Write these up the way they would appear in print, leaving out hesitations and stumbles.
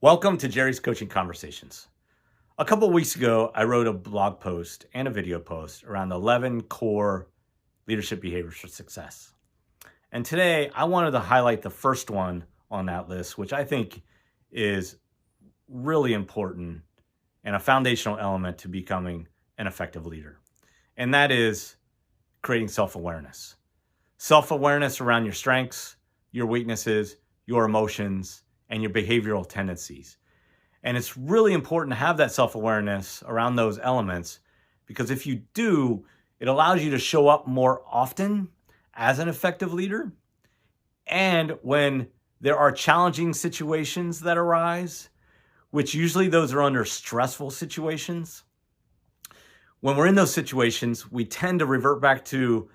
Welcome to Jerry's Coaching Conversations. A couple of weeks ago, I wrote a blog post and a video post around the 11 core leadership behaviors for success. And today, I wanted to highlight the first one on that list, which I think is really important and a foundational element to becoming an effective leader. And that is creating self-awareness. Self-awareness around your strengths, your weaknesses, your emotions, and your behavioral tendencies. And it's really important to have that self-awareness around those elements, because if you do, it allows you to show up more often as an effective leader. And when there are challenging situations that arise, which usually those are under stressful situations, when we're in those situations, we tend to revert back to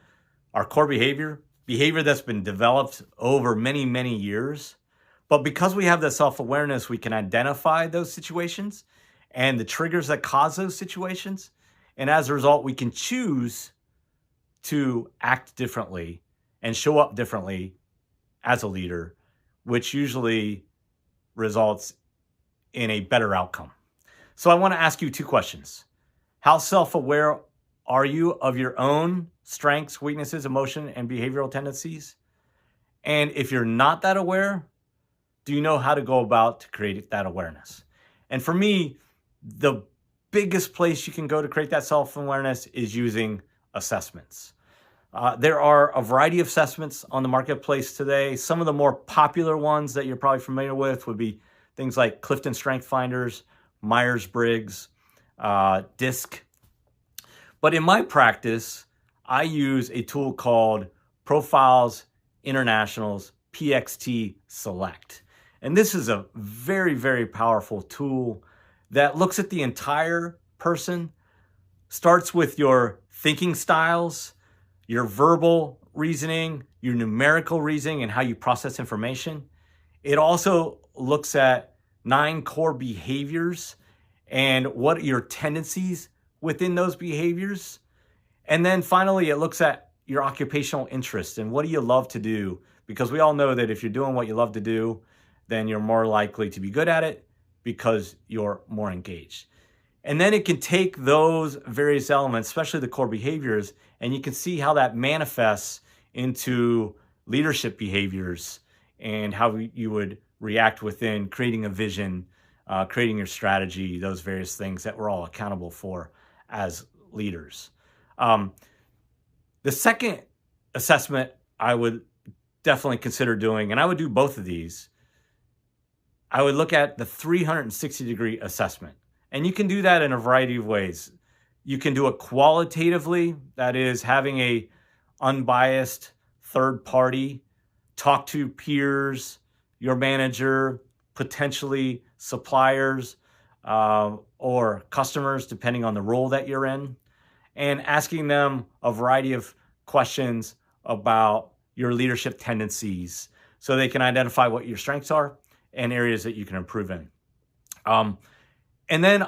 our core behavior that's been developed over many, many years. But because we have that self-awareness, we can identify those situations and the triggers that cause those situations. And as a result, we can choose to act differently and show up differently as a leader, which usually results in a better outcome. So I want to ask you two questions. How self-aware are you of your own strengths, weaknesses, emotion, and behavioral tendencies? And if you're not that aware, do you know how to go about to create that awareness? And for me, the biggest place you can go to create that self-awareness is using assessments. There are a variety of assessments on the marketplace today. Some of the more popular ones that you're probably familiar with would be things like Clifton Strength Finders, Myers-Briggs, DISC. But in my practice, I use a tool called Profiles International's PXT Select. And this is a very, very powerful tool that looks at the entire person, starts with your thinking styles, your verbal reasoning, your numerical reasoning, and how you process information. It also looks at 9 core behaviors and what are your tendencies within those behaviors. And then finally, it looks at your occupational interests and what do you love to do? Because we all know that if you're doing what you love to do, then you're more likely to be good at it because you're more engaged. And then it can take those various elements, especially the core behaviors, and you can see how that manifests into leadership behaviors and how you would react within creating a vision, creating your strategy, those various things that we're all accountable for as leaders. The second assessment I would definitely consider doing, and I would do both of these, I would look at the 360-degree assessment. And you can do that in a variety of ways. You can do it qualitatively, that is having a unbiased third party talk to peers, your manager, potentially suppliers, or customers, depending on the role that you're in, and asking them a variety of questions about your leadership tendencies so they can identify what your strengths are and areas that you can improve in. And then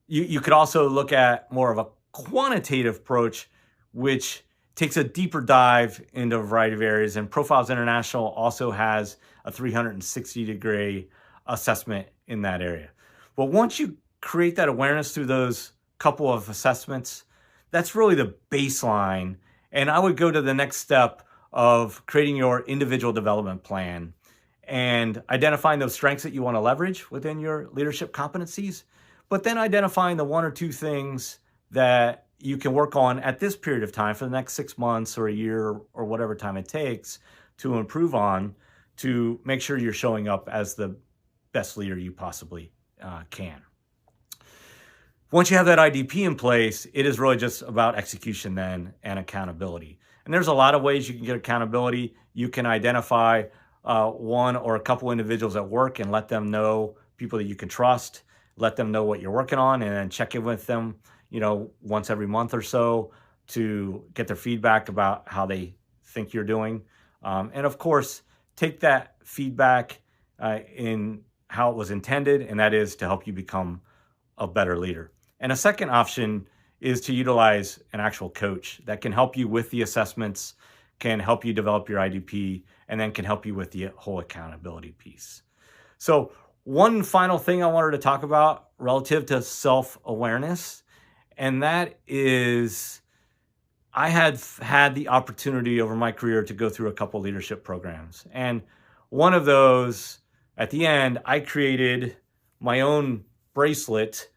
you could also look at more of a quantitative approach, which takes a deeper dive into a variety of areas. And Profiles International also has a 360-degree assessment in that area. But once you create that awareness through those couple of assessments, that's really the baseline. And I would go to the next step of creating your individual development plan and identifying those strengths that you want to leverage within your leadership competencies, but then identifying the 1 or 2 things that you can work on at this period of time for the next 6 months or a year or whatever time it takes to improve on, to make sure you're showing up as the best leader you possibly can. Once you have that IDP in place, it is really just about execution then and accountability. And there's a lot of ways you can get accountability. You can identify one or a couple individuals at work and let them know, people that you can trust, let them know what you're working on, and then check in with them, once every month or so to get their feedback about how they think you're doing. And of course, take that feedback in how it was intended, and that is to help you become a better leader. And a second option is to utilize an actual coach that can help you with the assessments, can help you develop your IDP, and then can help you with the whole accountability piece. So one final thing I wanted to talk about relative to self-awareness, and that is I had had the opportunity over my career to go through a couple leadership programs. And one of those, at the end, I created my own bracelet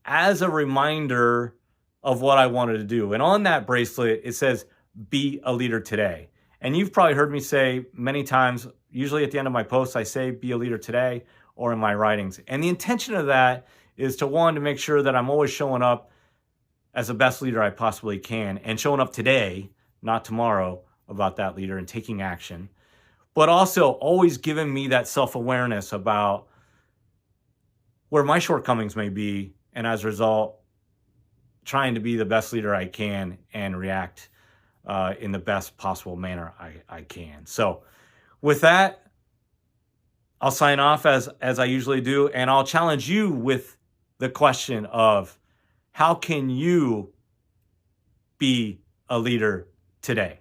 as a reminder of what I wanted to do. And on that bracelet, it says, "Be a leader today." And you've probably heard me say many times, usually at the end of my posts, I say, "Be a leader today," or in my writings. And the intention of that is to make sure that I'm always showing up as the best leader I possibly can, and showing up today, not tomorrow, about that leader and taking action, but also always giving me that self-awareness about where my shortcomings may be, and as a result, trying to be the best leader I can and react in the best possible manner I can. So with that, I'll sign off as I usually do, and I'll challenge you with the question of, how can you be a leader today?